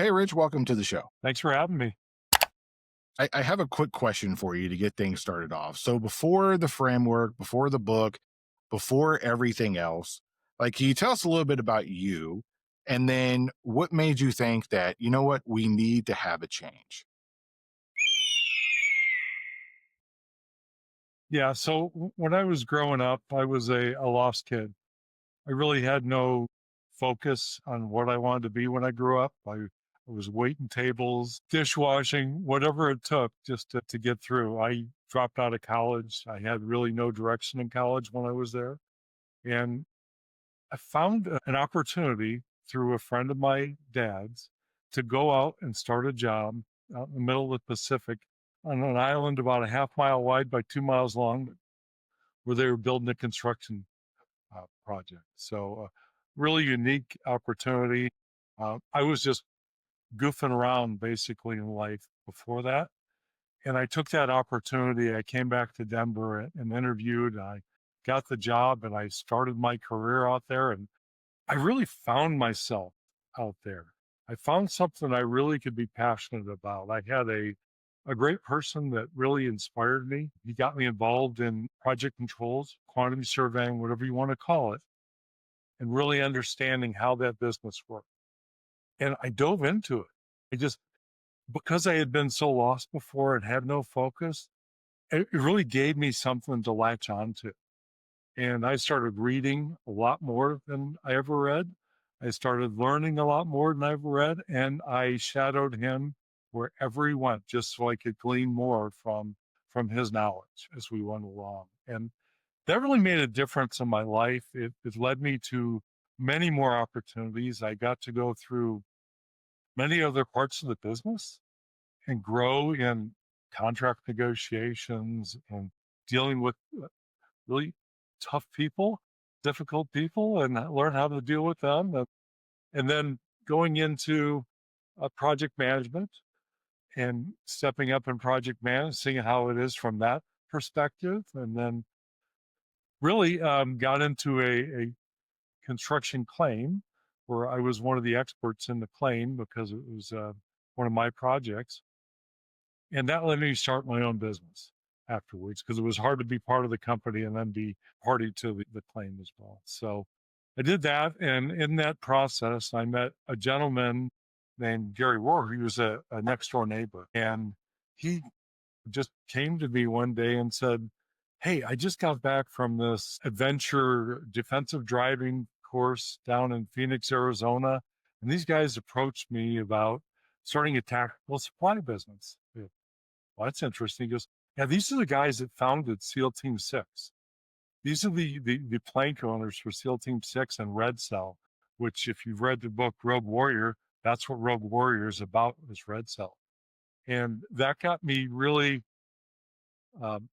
Hey, Rich, welcome to the show. Thanks for having me. I have a quick question for you to get things started off. So, before the framework, before the book, before everything else, like, can you tell us a little bit about you? And then what made you think that, you know what, we need to have a change? Yeah. So when I was growing up, I was a lost kid. I really had no focus on what I wanted to be when I grew up. I was waiting tables, dishwashing, whatever it took just to get through. I dropped out of college. I had really no direction in college when I was there. And I found an opportunity through a friend of my dad's to go out and start a job out in the middle of the Pacific on an island about a half mile wide by 2 miles long, where they were building a construction project. So, really unique opportunity. I was just goofing around basically in life before that. And I took that opportunity. I came back to Denver and interviewed. I got the job and I started my career out there. And I really found myself out there. I found something I really could be passionate about. I had a great person that really inspired me. He got me involved in project controls, quantity surveying, whatever you want to call it, and really understanding how that business worked. And I dove into it. I just, because I had been so lost before and had no focus, it really gave me something to latch onto. And I started reading a lot more than I ever read. I started learning a lot more than I ever read. And I shadowed him wherever he went, just so I could glean more from his knowledge as we went along. And that really made a difference in my life. It led me to many more opportunities. I got to go through many other parts of the business and grow in contract negotiations and dealing with really tough people, difficult people, and learn how to deal with them. And then going into project management and stepping up in project management, seeing how it is from that perspective. And then really got into a construction claim where I was one of the experts in the claim because it was one of my projects. And that let me start my own business afterwards because it was hard to be part of the company and then be party to the claim as well. So I did that. And in that process, I met a gentleman named Gary Rohr. He was a next door neighbor. And he just came to me one day and said, "Hey, I just got back from this adventure defensive driving course down in Phoenix, Arizona. And these guys approached me about starting a tactical supply business." Well, that's interesting. He goes, "Yeah, these are the guys that founded SEAL Team 6. These are the plank owners for SEAL Team 6 and Red Cell, which if you've read the book Rogue Warrior, that's what Rogue Warrior is about, is Red Cell." And that got me really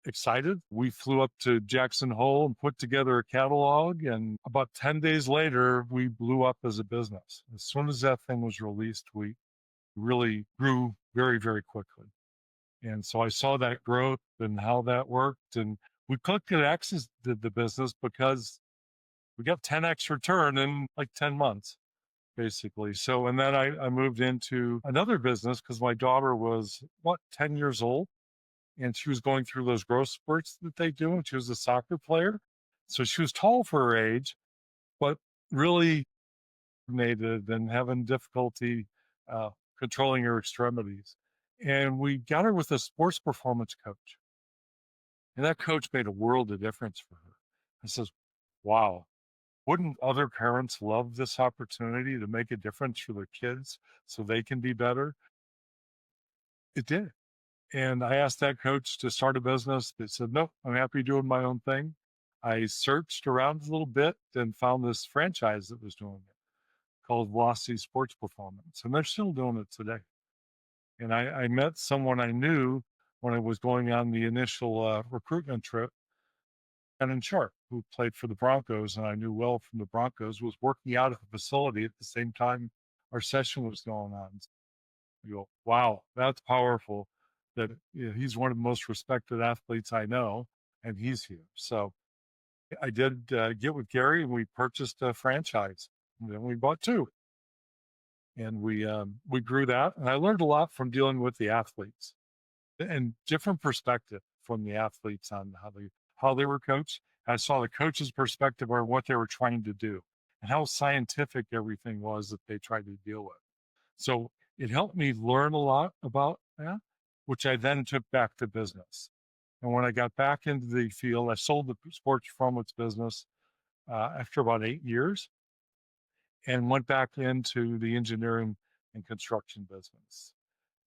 excited. We flew up to Jackson Hole and put together a catalog. And about 10 days later, we blew up as a business. As soon as that thing was released, we really grew very, very quickly. And so I saw that growth and how that worked. And we clicked at X did the business because we got 10X return in like 10 months, basically. So, and then I moved into another business because my daughter was, 10 years old. And she was going through those growth spurts that they do. And she was a soccer player. So she was tall for her age, but really coordinated and having difficulty uh, controlling her extremities. And we got her with a sports performance coach. And that coach made a world of difference for her. I says, wow, wouldn't other parents love this opportunity to make a difference for their kids so they can be better? It did. And I asked that coach to start a business. They said, "No, I'm happy doing my own thing." I searched around a little bit and found this franchise that was doing it called Velocity Sports Performance. And they're still doing it today. And I met someone I knew when I was going on the initial recruitment trip, and Sharp, who played for the Broncos, and I knew well from the Broncos, was working out at the facility at the same time our session was going on. You go, wow, that's powerful. That he's one of the most respected athletes I know, and he's here. So I did get with Gary, and we purchased a franchise. And then we bought two. and we grew that. And I learned a lot from dealing with the athletes and different perspective from the athletes on how they were coached. I saw the coach's perspective on what they were trying to do and how scientific everything was that they tried to deal with. So it helped me learn a lot about that, which I then took back to business. And when I got back into the field, I sold the sports performance business after about 8 years and went back into the engineering and construction business.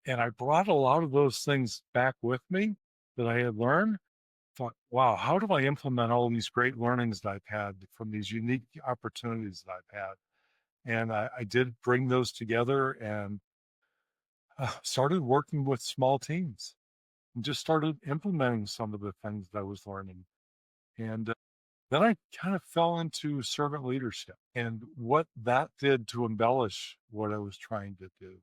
And I brought a lot of those things back with me that I had learned. Thought, wow, how do I implement all these great learnings that I've had from these unique opportunities that I've had? And I did bring those together and started working with small teams and just started implementing some of the things that I was learning. And then I kind of fell into servant leadership and what that did to embellish what I was trying to do.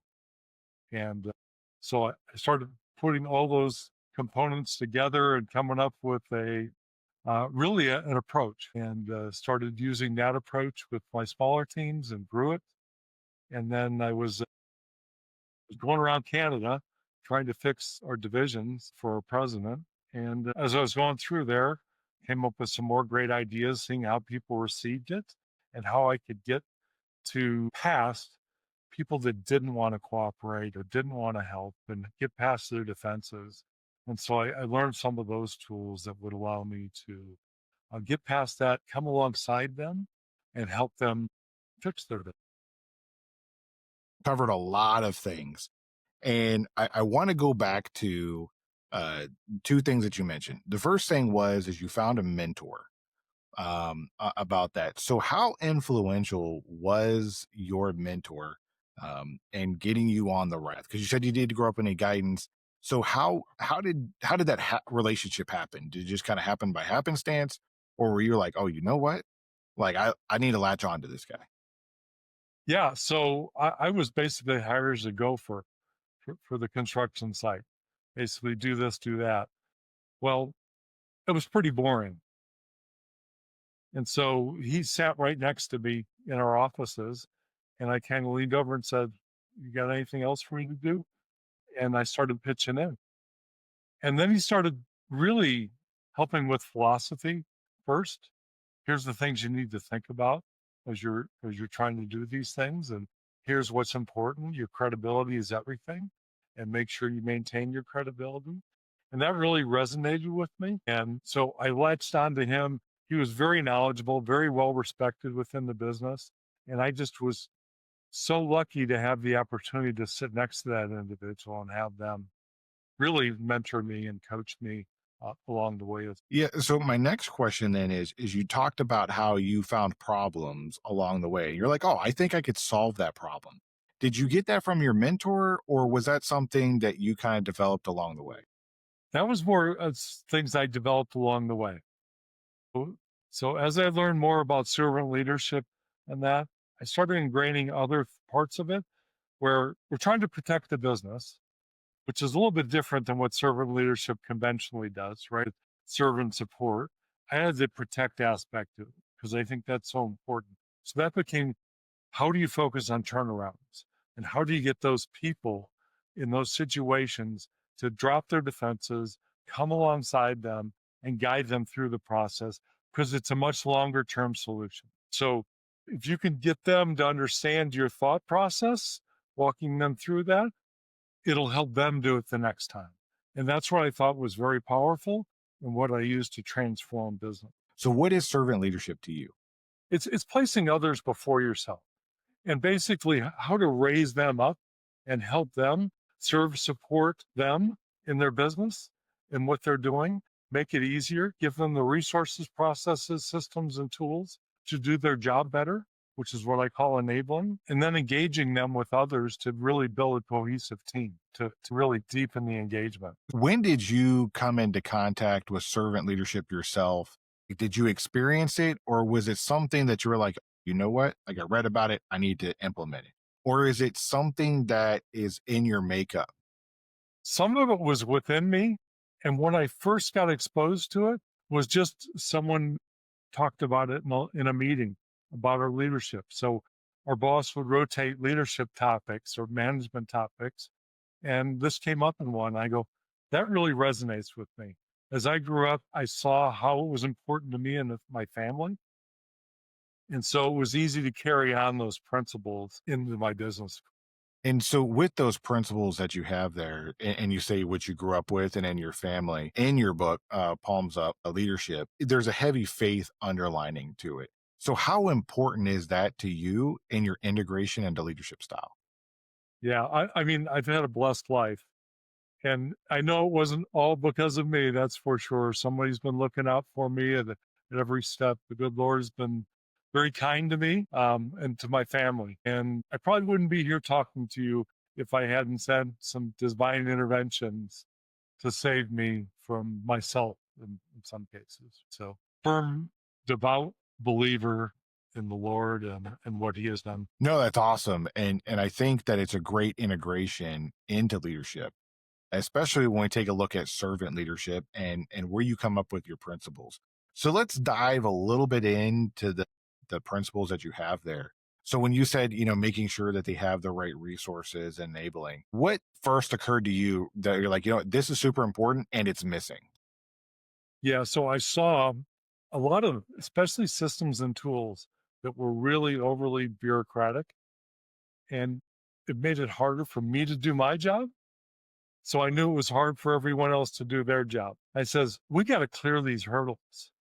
And so I started putting all those components together and coming up with an approach, and started using that approach with my smaller teams and grew it. And then I was going around Canada trying to fix our divisions for our president. And as I was going through there, came up with some more great ideas, seeing how people received it and how I could get to past people that didn't want to cooperate or didn't want to help and get past their defenses. And so I learned some of those tools that would allow me to get past that, come alongside them, and help them fix their. Covered a lot of things. And I want to go back to uh, two things that you mentioned. The first thing was is you found a mentor about that. So how influential was your mentor in getting you on the right? Because you said you did grow up in a guidance. So how did that relationship happen? Did it just kind of happen by happenstance, or were you like, oh, you know what? Like I need to latch on to this guy. Yeah, so I was basically hired as a gopher for the construction site. Basically, do this, do that. Well, it was pretty boring. And so he sat right next to me in our offices, and I kind of leaned over and said, "You got anything else for me to do?" And I started pitching in. And then he started really helping with philosophy first. Here's the things you need to think about as you're trying to do these things, and here's what's important. Your credibility is everything, and make sure you maintain your credibility. And that really resonated with me, and so I latched on to him. He was very knowledgeable, very well respected within the business, and I just was so lucky to have the opportunity to sit next to that individual and have them really mentor me and coach me along the way. Yeah. So my next question then is you talked about how you found problems along the way. You're like, oh, I think I could solve that problem. Did you get that from your mentor, or was that something that you kind of developed along the way? That was more things I developed along the way. So as I learned more about servant leadership and that, I started ingraining other parts of it where we're trying to protect the business, which is a little bit different than what servant leadership conventionally does, right? Servant support. I had the protect aspect to it because I think that's so important. So that became, how do you focus on turnarounds? And how do you get those people in those situations to drop their defenses, come alongside them, and guide them through the process? Because it's a much longer term solution. So if you can get them to understand your thought process, walking them through that, it'll help them do it the next time. And that's what I thought was very powerful and what I used to transform business. So what is servant leadership to you? It's placing others before yourself and basically how to raise them up and help them serve, support them in their business and what they're doing, make it easier, give them the resources, processes, systems, and tools to do their job better, which is what I call enabling, and then engaging them with others to really build a cohesive team, to really deepen the engagement. When did you come into contact with servant leadership yourself? Did you experience it, or was it something that you were like, you know what? Like I read about it, I need to implement it. Or is it something that is in your makeup? Some of it was within me. And when I first got exposed to it, was just someone talked about it in a meeting about our leadership. So our boss would rotate leadership topics or management topics. And this came up in one. I go, that really resonates with me. As I grew up, I saw how it was important to me and my family. And so it was easy to carry on those principles into my business. And so, with those principles that you have there, and you say what you grew up with and in your family, in your book, Palms Up Leadership, there's a heavy faith underlining to it. So, how important is that to you in your integration into leadership style? Yeah, I mean, I've had a blessed life. And I know it wasn't all because of me, that's for sure. Somebody's been looking out for me at every step. The good Lord has been very kind to me and to my family. And I probably wouldn't be here talking to you if I hadn't had some divine interventions to save me from myself in some cases. So, firm, devout believer in the Lord and what He has done. No, that's awesome. And I think that it's a great integration into leadership, especially when we take a look at servant leadership and where you come up with your principles. So let's dive a little bit into the principles that you have there. So when you said, making sure that they have the right resources, enabling, what first occurred to you that you're like, this is super important and it's missing? Yeah, so I saw a lot of, especially systems and tools that were really overly bureaucratic, and it made it harder for me to do my job. So I knew it was hard for everyone else to do their job. I says, we got to clear these hurdles.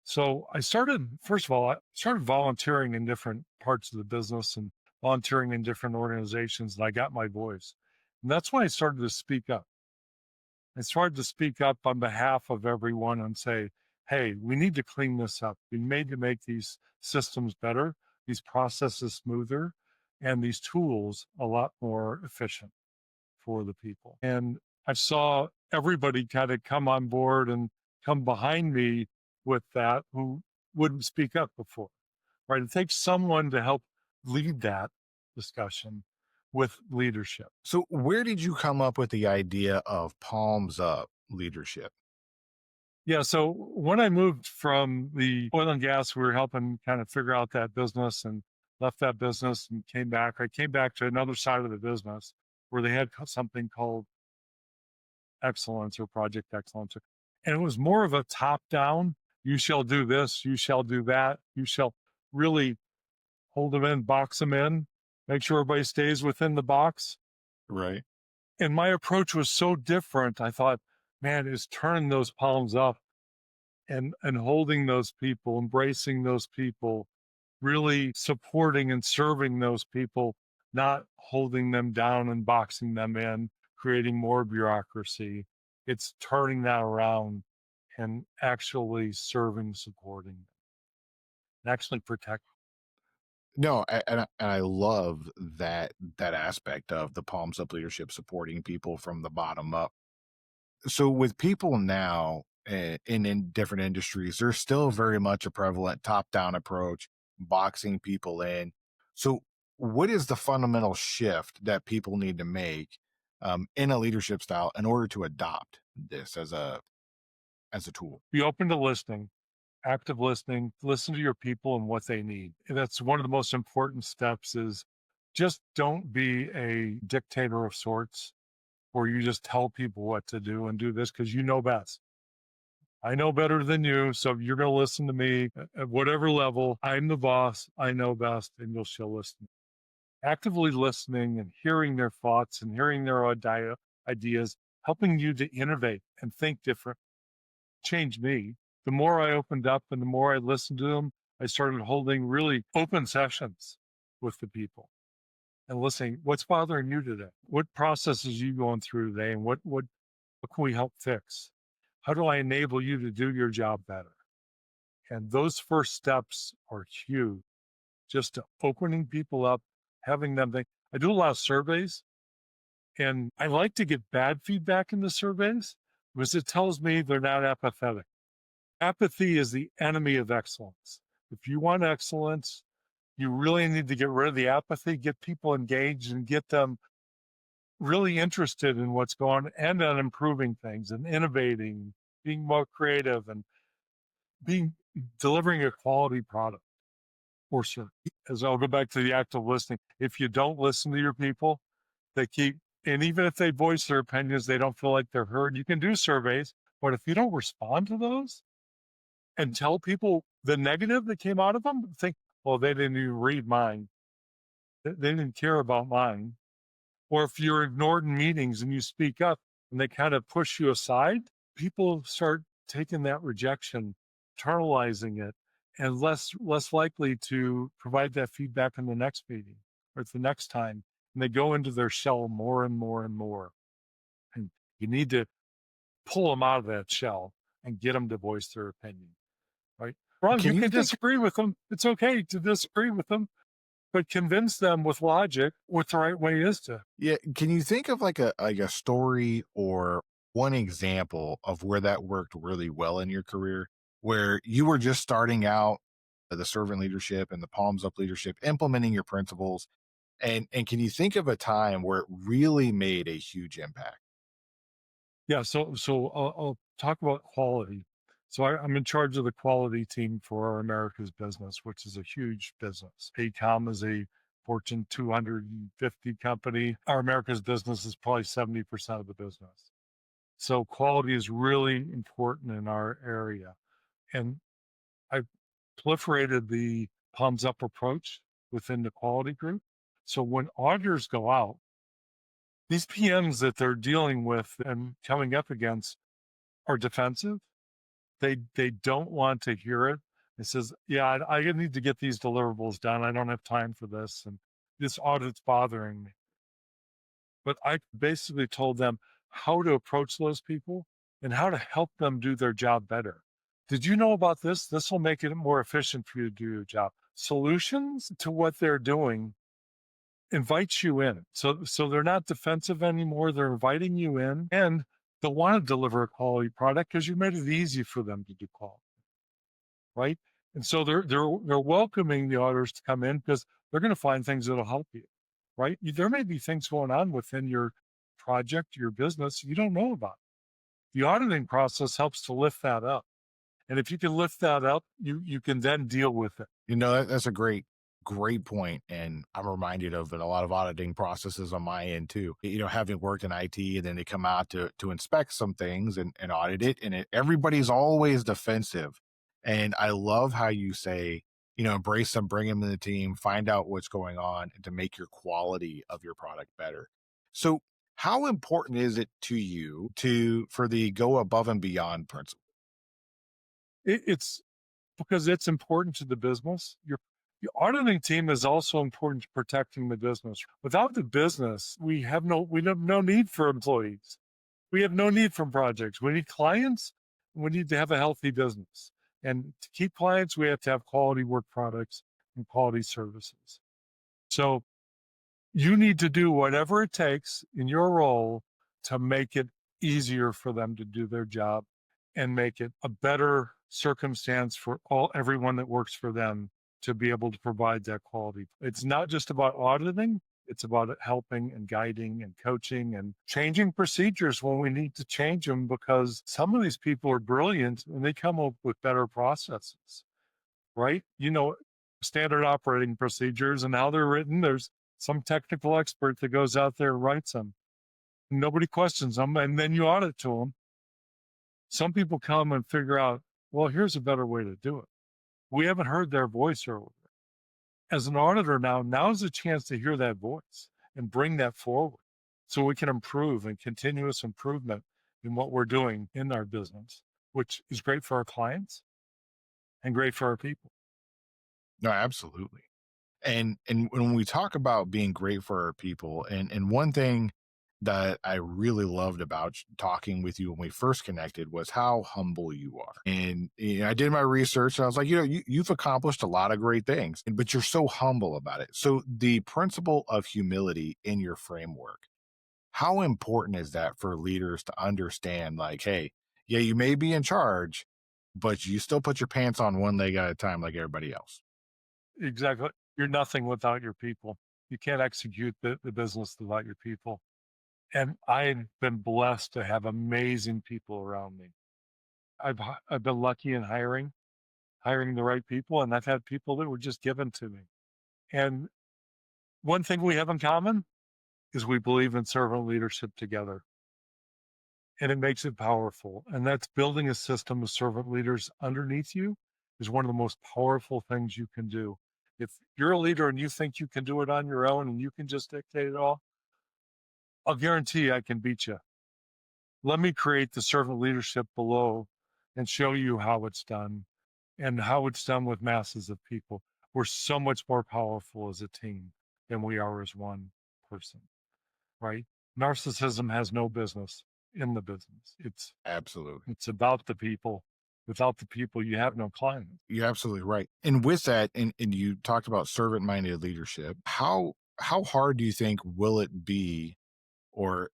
So I started, first of all, I started volunteering in different parts of the business and volunteering in different organizations, and I got my voice. And that's when I started to speak up. It's hard to speak up on behalf of everyone and say, hey, we need to clean this up. We need to make these systems better, these processes smoother, and these tools a lot more efficient for the people. And I saw everybody kind of come on board and come behind me with that who wouldn't speak up before, right? It takes someone to help lead that discussion with leadership. So where did you come up with the idea of palms up leadership? Yeah. So when I moved from the oil and gas, we were helping kind of figure out that business and left that business and came back. I came back to another side of the business where they had something called excellence or project excellence. And it was more of a top down, you shall do this, you shall do that, you shall really hold them in, box them in, make sure everybody stays within the box. Right. And my approach was so different. I thought, man, is turning those palms up and holding those people, embracing those people, really supporting and serving those people, not holding them down and boxing them in, creating more bureaucracy. It's turning that around and actually serving, supporting, and actually protect. No, and I love that aspect of the palms up leadership, supporting people from the bottom up. So with people now in different industries, there's still very much a prevalent top down approach, boxing people in. So what is the fundamental shift that people need to make in a leadership style in order to adopt this as a tool? Be open to listening, active listening, listen to your people and what they need. And that's one of the most important steps is just don't be a dictator of sorts where you just tell people what to do and do this because you know best. I know better than you, so you're going to listen to me at whatever level. I'm the boss. I know best, and you'll still listen. Actively listening and hearing their thoughts and hearing their ideas, helping you to innovate and think different, changed me. The more I opened up and the more I listened to them, I started holding really open sessions with the people and listening. What's bothering you today? What processes are you going through today? And what can we help fix? How do I enable you to do your job better? And those first steps are huge, just to opening people up, having them think. I do a lot of surveys and I like to get bad feedback in the surveys because it tells me they're not apathetic. Apathy is the enemy of excellence. If you want excellence, you really need to get rid of the apathy, get people engaged and get them really interested in what's going on and on improving things and innovating, being more creative and being delivering a quality product. or serve. As I'll go back to the act of listening. If you don't listen to your people, they keep, and even if they voice their opinions, they don't feel like they're heard. You can do surveys, but if you don't respond to those and tell people the negative that came out of them, think, well, they didn't even read mine. They didn't care about mine. Or if you're ignored in meetings and you speak up and they kind of push you aside, people start taking that rejection, internalizing it, and less likely to provide that feedback in the next meeting or the next time. And they go into their shell more and more and more. And you need to pull them out of that shell and get them to voice their opinion, right? Well, Can you you can think disagree with them. It's okay to disagree with them, but convince them with logic what the right way is to. Yeah, can you think of like a story or one example of where that worked really well in your career, where you were just starting out the servant leadership and the palms up leadership, implementing your principles, and can you think of a time where it really made a huge impact? Yeah, so I'll talk about quality. So I'm in charge of the quality team for our America's business, which is a huge business. ACOM is a Fortune 250 company. Our America's business is probably 70% of the business. So quality is really important in our area. And I proliferated the palms up approach within the quality group. So when auditors go out, these PMs that they're dealing with and coming up against are defensive. They don't want to hear it. It says, yeah, I need to get these deliverables done. I don't have time for this. And this audit's bothering me. But I basically told them how to approach those people and how to help them do their job better. Did you know about this? This will make it more efficient for you to do your job. Solutions to what they're doing invites you in. So they're not defensive anymore. They're inviting you in and they'll want to deliver a quality product because you made it easy for them to do quality, right? And so they're welcoming the auditors to come in because they're going to find things that'll help you, right? There may be things going on within your project, your business you don't know about. The auditing process helps to lift that up. And if you can lift that up, you can then deal with it. That's a great point, and I'm reminded of it, a lot of auditing processes on my end too. Having worked in IT, and then they come out to inspect some things and audit it, and everybody's always defensive. And I love how you say, embrace them, bring them in the team, find out what's going on, and to make your quality of your product better. So, how important is it to you for the go above and beyond principle? It's because it's important to the business. Your auditing team is also important to protecting the business. Without the business, we have no need for employees. We have no need for projects. We need clients. We need to have a healthy business. And to keep clients, we have to have quality work products and quality services. So you need to do whatever it takes in your role to make it easier for them to do their job and make it a better circumstance for everyone that works for them to be able to provide that quality. It's not just about auditing, it's about helping and guiding and coaching and changing procedures when we need to change them because some of these people are brilliant and they come up with better processes, right? Standard operating procedures and how they're written. There's some technical expert that goes out there and writes them. Nobody questions them, and then you audit to them. Some people come and figure out, well, here's a better way to do it. We haven't heard their voice earlier. As an auditor now's a chance to hear that voice and bring that forward so we can improve and continuous improvement in what we're doing in our business, which is great for our clients and great for our people. No, absolutely. And when we talk about being great for our people, and one thing that I really loved about talking with you when we first connected was how humble you are. And I did my research and I was like, you've accomplished a lot of great things, but you're so humble about it. So the principle of humility in your framework, how important is that for leaders to understand, like, hey, yeah, you may be in charge, but you still put your pants on one leg at a time like everybody else. Exactly. You're nothing without your people. You can't execute the business without your people. And I've been blessed to have amazing people around me. I've been lucky in hiring hiring the right people. And I've had people that were just given to me. And one thing we have in common is we believe in servant leadership together, and it makes it powerful. And that's building a system of servant leaders underneath you is one of the most powerful things you can do. If you're a leader and you think you can do it on your own and you can just dictate it all, I'll guarantee you I can beat you. Let me create the servant leadership below and show you how it's done and how it's done with masses of people. We're so much more powerful as a team than we are as one person, right? Narcissism has no business in the business. Absolutely. It's about the people. Without the people, you have no clients. You're absolutely right. And with that, and you talked about servant-minded leadership, how hard do you think will it be, or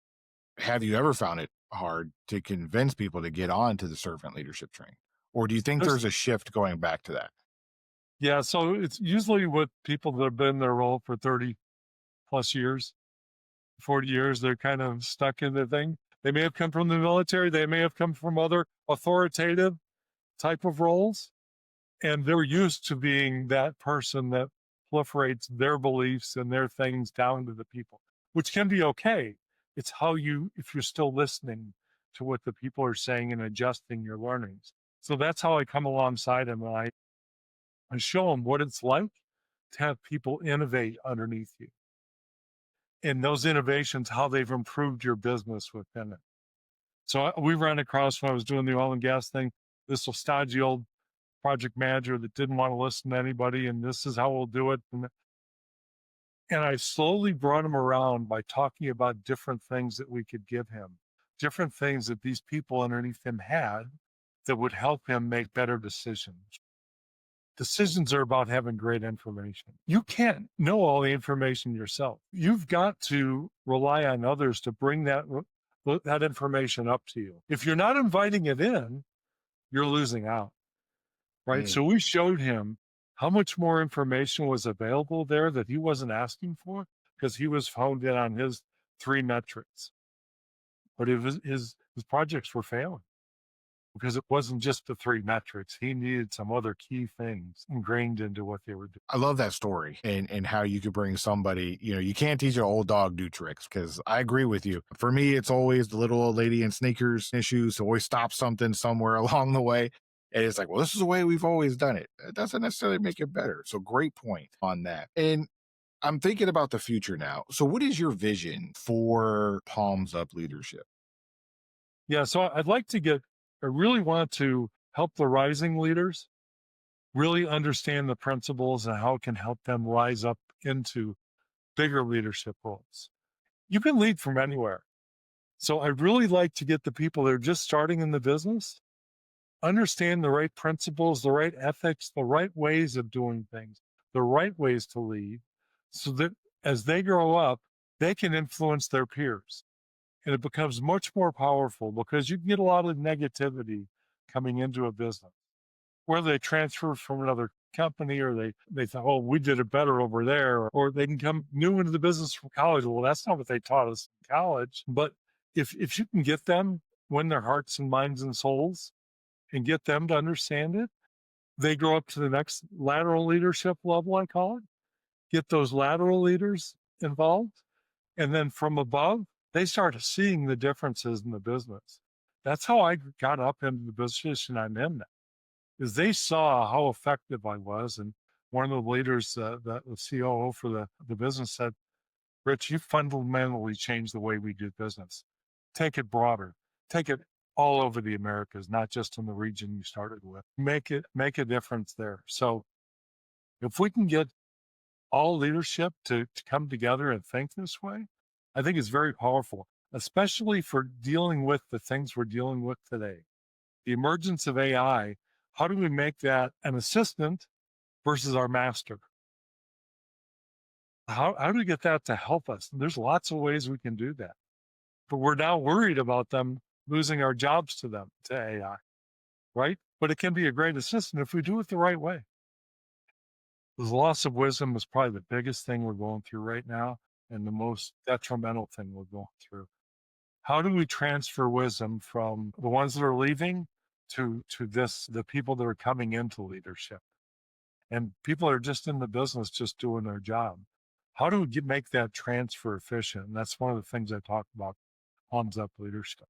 have you ever found it hard to convince people to get on to the servant leadership train? Or do you think There's, there's a shift going back to that? yeah, so it's usually with people that have been in their role for 30 plus years, 40 years, they're kind of stuck in the thing. They may have come from the military, they may have come from other authoritative type of roles, and they're used to being that person that proliferates their beliefs and their things down to the people, which can be okay. It's how you, if you're still listening to what the people are saying and adjusting your learnings. So that's how I come alongside them, and I show them what it's like to have people innovate underneath you. And those innovations, how they've improved your business within it. So we ran across when I was doing the oil and gas thing, this stodgy old project manager that didn't want to listen to anybody, and this is how we'll do it. And I slowly brought him around by talking about different things that we could give him, different things that these people underneath him had that would help him make better decisions. Decisions are about having great information. You can't know all the information yourself. You've got to rely on others to bring that information up to you. If you're not inviting it in, you're losing out, right? Mm. So we showed him how much more information was available there that he wasn't asking for because he was honed in on his 3 metrics. But his projects were failing because it wasn't just the 3 metrics. He needed some other key things ingrained into what they were doing. I love that story, and how you could bring somebody, you can't teach an old dog new tricks, because I agree with you. For me, it's always the little old lady in sneakers issues who always stop something somewhere along the way. And it's like, well, this is the way we've always done it. It doesn't necessarily make it better. So great point on that. And I'm thinking about the future now. So what is your vision for Palms Up Leadership? Yeah, so I really want to help the rising leaders really understand the principles and how it can help them rise up into bigger leadership roles. You can lead from anywhere. So I really like to get the people that are just starting in the business, understand the right principles, the right ethics, the right ways of doing things, the right ways to lead, so that as they grow up, they can influence their peers. And it becomes much more powerful because you can get a lot of negativity coming into a business, whether they transfer from another company or they thought, oh, we did it better over there, or they can come new into the business from college. Well, that's not what they taught us in college. But if you can get them, win their hearts and minds and souls and get them to understand it, they grow up to the next lateral leadership level, I call it, get those lateral leaders involved. And then from above, they start seeing the differences in the business. That's how I got up into the position I'm in now, is they saw how effective I was. And one of the leaders, the COO for the business said, Rich, you fundamentally changed the way we do business. Take it broader. Take it all over the Americas, not just in the region you started with. Make a difference there. So if we can get all leadership to come together and think this way, I think it's very powerful, especially for dealing with the things we're dealing with today. The emergence of AI, how do we make that an assistant versus our master? How do we get that to help us? And there's lots of ways we can do that. But we're now worried about them losing our jobs to AI, right? But it can be a great assistant if we do it the right way. The loss of wisdom is probably the biggest thing we're going through right now and the most detrimental thing we're going through. How do we transfer wisdom from the ones that are leaving to this, the people that are coming into leadership, and people are just in the business, just doing their job. How do we make that transfer efficient? And that's one of the things I talk about, palms up leadership.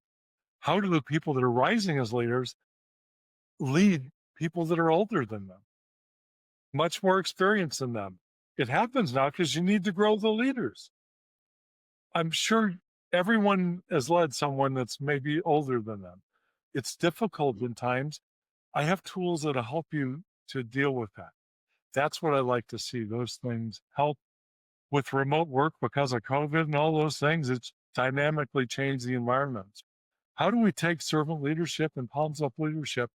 How do the people that are rising as leaders lead people that are older than them, much more experience than them? It happens now because you need to grow the leaders. I'm sure everyone has led someone that's maybe older than them. It's difficult in times. I have tools that'll help you to deal with that. That's what I like to see. Those things help with remote work because of COVID and all those things. It's dynamically changed the environment. How do we take servant leadership and palms up leadership,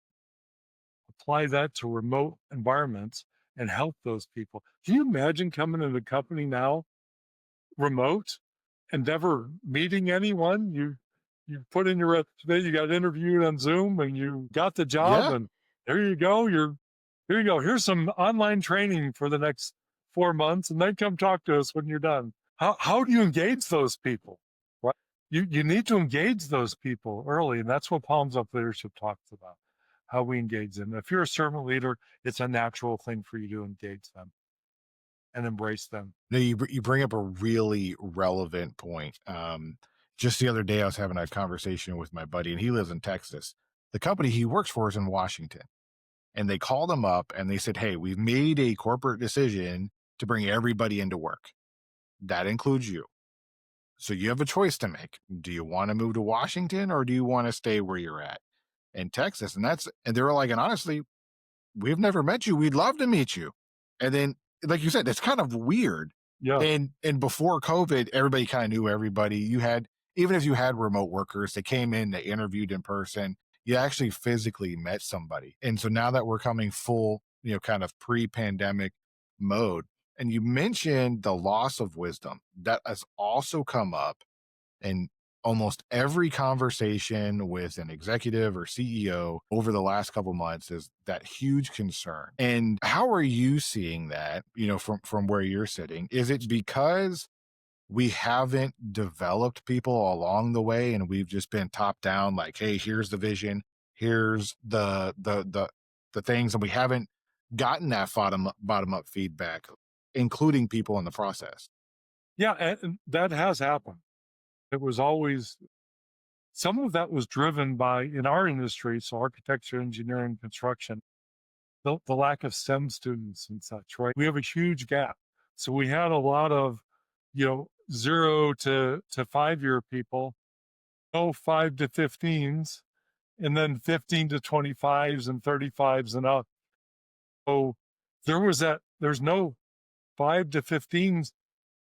apply that to remote environments and help those people? Can you imagine coming into a company now, remote, and never meeting anyone? You put in your resume, you got interviewed on Zoom, and you got the job, Yeah. and there you go. Here you go. Here's some online training for the next 4 months, and then come talk to us when you're done. How do you engage those people? Right? You need to engage those people early, and that's what Palms Up Leadership talks about. How we engage them. If you're a servant leader, it's a natural thing for you to engage them and embrace them. No, you bring up a really relevant point. Just the other day, I was having a conversation with my buddy, and he lives in Texas. The company he works for is in Washington, and they called him up and they said, "Hey, we've made a corporate decision to bring everybody into work. That includes you. So you have a choice to make. Do you want to move to Washington or do you want to stay where you're at in Texas?" And they were like, "And honestly, we've never met you. We'd love to meet you." And then, like you said, it's kind of weird. Yeah. And before COVID, everybody kind of knew everybody. You had, even if you had remote workers, they came in, they interviewed in person. You actually physically met somebody. And so now that we're coming full, kind of pre-pandemic mode, and you mentioned the loss of wisdom, that has also come up in almost every conversation with an executive or CEO over the last couple months, is that huge concern. And how are you seeing that, from where you're sitting? Is it because we haven't developed people along the way and we've just been top down, like, hey, here's the vision, here's the things, and we haven't gotten that bottom up feedback, including people in the process? Yeah, and that has happened. It was always, some of that was driven by, in our industry, so architecture, engineering, construction, the lack of STEM students and such, right? We have a huge gap. So we had a lot of, 0 to 5 year people, 5 to 15s, and then 15 to 25s and 35s and up. So there's no 5 to 15s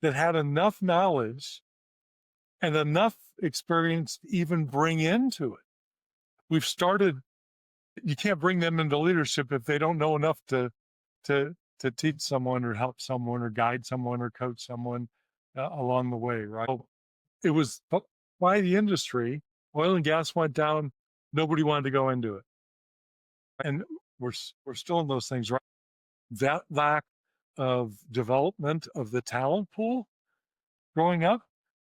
that had enough knowledge and enough experience to even bring into it. We've started, you can't bring them into leadership if they don't know enough to teach someone or help someone or guide someone or coach someone along the way, right? So it was by the industry, oil and gas went down, nobody wanted to go into it. And we're still in those things, right? That lack of development of the talent pool growing up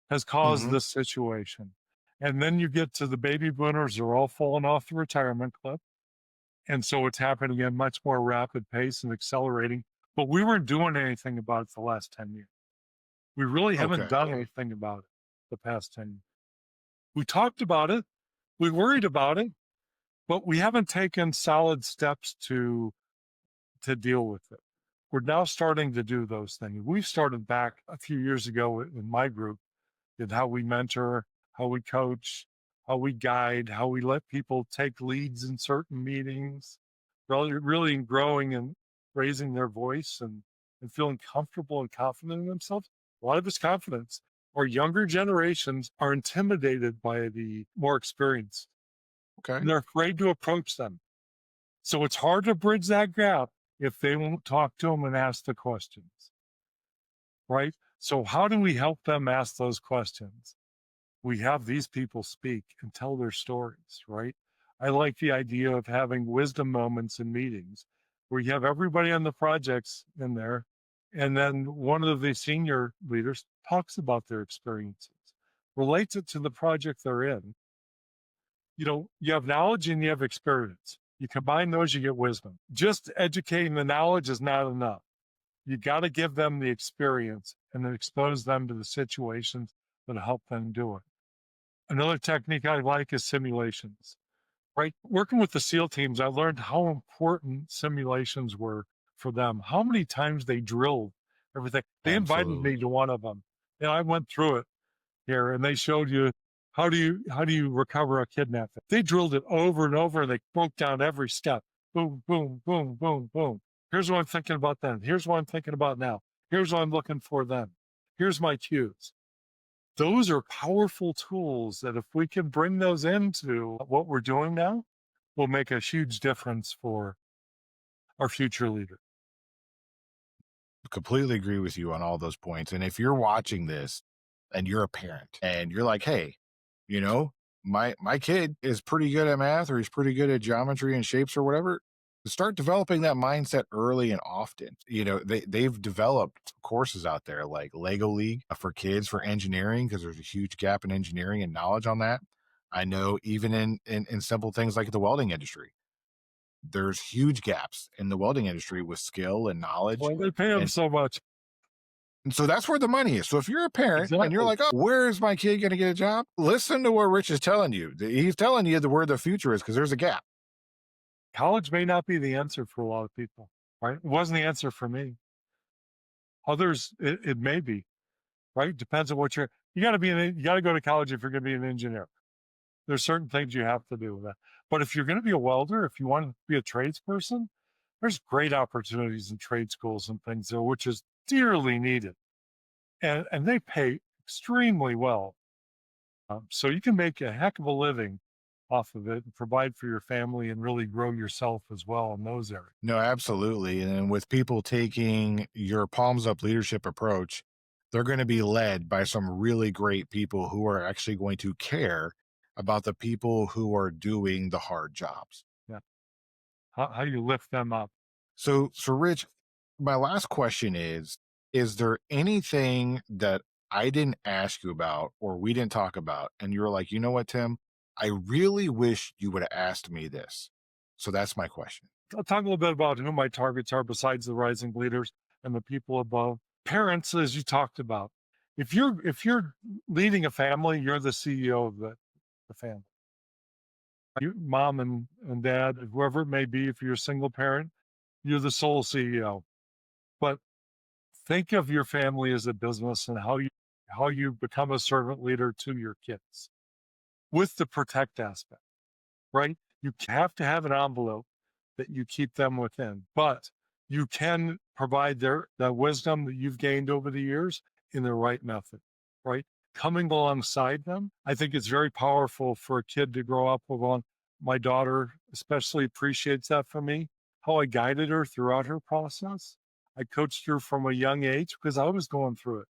has caused Hmm. this situation. And then you get to the baby boomers, are all falling off the retirement cliff. And so it's happening at a much more rapid pace and accelerating. But we weren't doing anything about it the last 10 years. We really haven't Okay. done anything about it the past 10 years. We talked about it, we worried about it, but we haven't taken solid steps to deal with it. We're now starting to do those things. We started back a few years ago in my group in how we mentor, how we coach, how we guide, how we let people take leads in certain meetings, really growing and raising their voice and feeling comfortable and confident in themselves. A lot of it's confidence. Our younger generations are intimidated by the more experienced, Okay. and they're afraid to approach them. So it's hard to bridge that gap if they won't talk to them and ask the questions, right? So how do we help them ask those questions? We have these people speak and tell their stories, right? I like the idea of having wisdom moments in meetings where you have everybody on the projects in there, and then one of the senior leaders talks about their experiences, relates it to the project they're in, You have knowledge and you have experience. You combine those, you get wisdom. Just educating the knowledge is not enough. You got to give them the experience and then expose them to the situations that help them do it. Another technique I like is simulations, right? Working with the SEAL teams, I learned how important simulations were for them, how many times they drilled everything. They invited me Absolutely. to one of them, and I went through it here, and they showed you how do you recover a kidnapping. They drilled it over and over, and they broke down every step. Boom, boom, boom, boom, boom. Here's what I'm thinking about then. Here's what I'm thinking about now. Here's what I'm looking for then. Here's my cues. Those are powerful tools that if we can bring those into what we're doing now, will make a huge difference for our future leader. Completely agree with you on all those points. And if you're watching this and you're a parent and you're like, hey, you know, my kid is pretty good at math or he's pretty good at geometry and shapes or whatever, start developing that mindset early and often. They've developed courses out there like Lego League for kids for engineering because there's a huge gap in engineering and knowledge on that. I know even in simple things like the welding industry, there's huge gaps in the welding industry with skill and knowledge. Why they pay them And so much? And so that's where the money is. So if you're a parent and you're Exactly. like, oh, where is my kid going to get a job? Listen to what Rich is telling you. He's telling you where the future is because there's a gap. College may not be the answer for a lot of people, right? It wasn't the answer for me. Others, it may be, right? Depends on what you got to you got to go to college if you're going to be an engineer. There's certain things you have to do with that. But if you're going to be a welder, if you want to be a tradesperson, there's great opportunities in trade schools and things there, which is dearly needed. And they pay extremely well. So you can make a heck of a living off of it and provide for your family and really grow yourself as well in those areas. No, absolutely. And with people taking your palms up leadership approach, they're going to be led by some really great people who are actually going to care about the people who are doing the hard jobs. Yeah. How you lift them up. So Rich, my last question is there anything that I didn't ask you about or we didn't talk about and you were like, "You know what, Tim? I really wish you would have asked me this." So that's my question. I'll talk a little bit about who my targets are besides the rising leaders and the people above. Parents, as you talked about, if you're leading a family, you're the CEO of the family. You, mom and dad, whoever it may be, if you're a single parent, you're the sole CEO. But think of your family as a business and how you become a servant leader to your kids with the protect aspect, right? You have to have an envelope that you keep them within, but you can provide the wisdom that you've gained over the years in the right method, right? Coming alongside them. I think it's very powerful for a kid to grow up with one. My daughter especially appreciates that from me, how I guided her throughout her process. I coached her from a young age because I was going through it.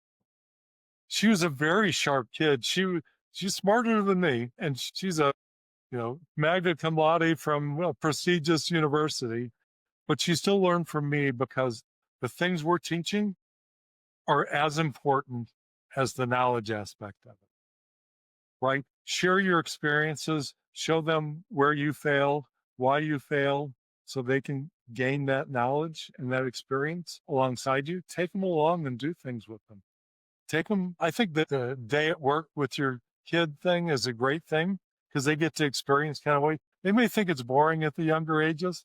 She was a very sharp kid. She's smarter than me, and she's a magna cum laude from a prestigious university, but she still learned from me because the things we're teaching are as important as the knowledge aspect of it, right? Share your experiences, show them where you failed, why you failed, so they can gain that knowledge and that experience alongside you. Take them along and do things with them. Take them. I think that the day at work with your kid thing is a great thing because they get to experience kind of way. They may think it's boring at the younger ages,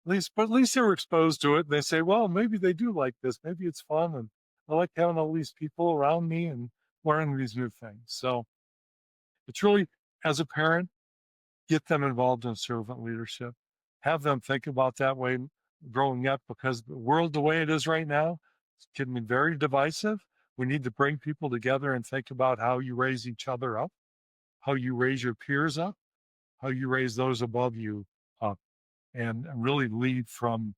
but at least they were exposed to it. And they say, well, maybe they do like this. Maybe it's fun. And I like having all these people around me and learning these new things. So it's really, as a parent, get them involved in servant leadership. Have them think about that way growing up because the world, the way it is right now, can be very divisive. We need to bring people together and think about how you raise each other up, how you raise your peers up, how you raise those above you up, and really lead from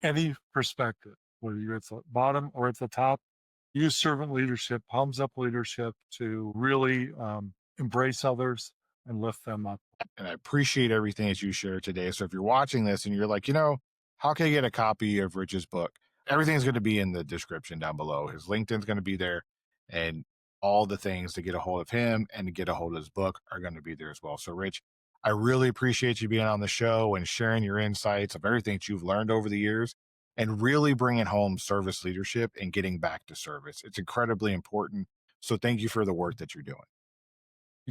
any perspective, whether you're at the bottom or at the top. Use servant leadership, palms up leadership to really embrace others and lift them up. And I appreciate everything that you shared today. So if you're watching this and you're like, how can I get a copy of Rich's book? Everything's going to be in the description down below. His LinkedIn's going to be there, and all the things to get a hold of him and to get a hold of his book are going to be there as well. So, Rich, I really appreciate you being on the show and sharing your insights of everything that you've learned over the years and really bringing home service leadership and getting back to service. It's incredibly important. So thank you for the work that you're doing.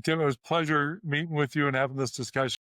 Tim, it was a pleasure meeting with you and having this discussion.